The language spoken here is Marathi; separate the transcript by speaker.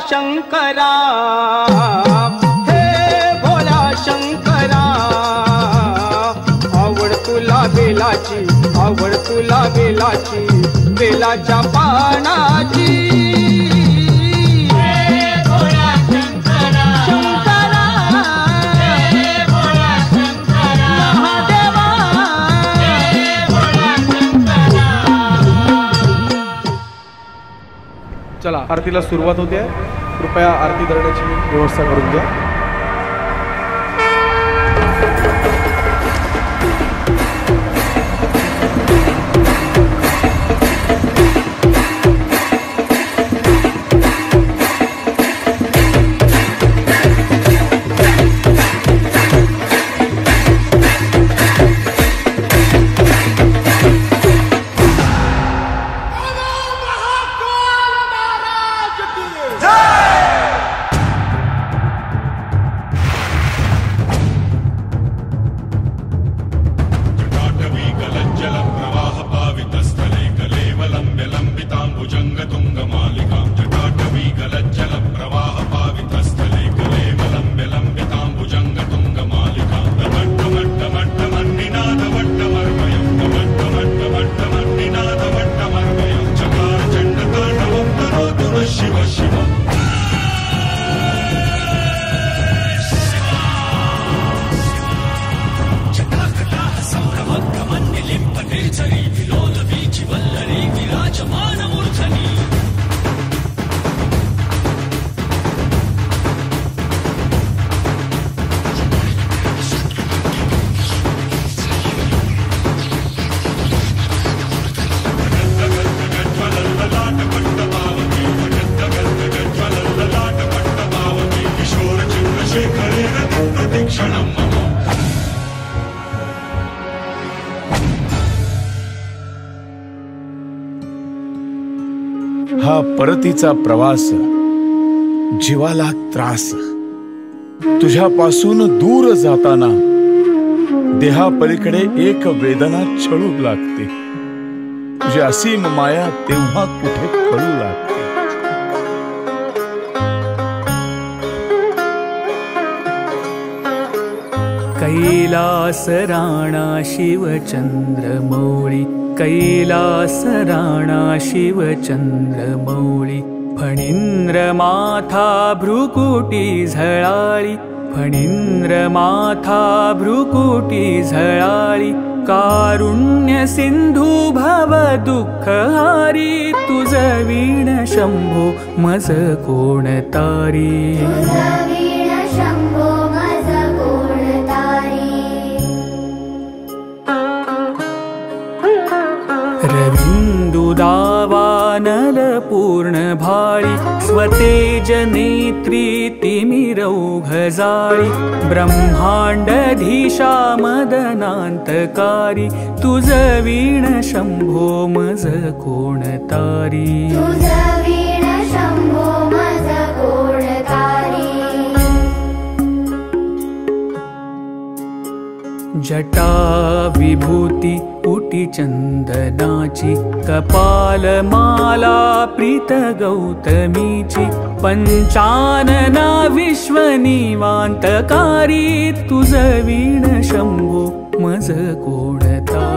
Speaker 1: शंकरा, हे भोळ्या शंकरा, आवड तुला बेलाची, आवड तुला बेलाची, बेलाच्या पानाची।
Speaker 2: चला आरतीला सुरुवात होते आहे। कृपया आरती करण्याची व्यवस्था करून द्या।
Speaker 3: हा परतीचा प्रवास जीवाला त्रास, तुझ्यापासून दूर जाताना देहापलीकडे एक वेदना छळू लागते। तुझी असीम माया तेव्हा कुठे कळू लागते।
Speaker 4: कैलास राणा शिवचंद्रमौळी, कैलास राणा शिवचंद्रमौळी, फणींद्र माथा भ्रुकुटी झळाळी, फणींद्र माथा भ्रुकुटी झळाळी, कारुण्य सिंधू भव दुःखहारी, तुझ वीण शंभो मज कोण तारी। रविंदुदावानल पूर्ण भाळी, स्वतेज नेत्री तिमिरौघजाळी, ब्रह्मांडधीशा मदनांतकारी, तुझ वीण शंभो मज कोण तारी। जटा विभूती उटी चंदनाची, कपाल माला प्रीत गौतमीची, पंचानना विश्वनिवांतकारी, तुझ वीण शंभो मज कोण तारी।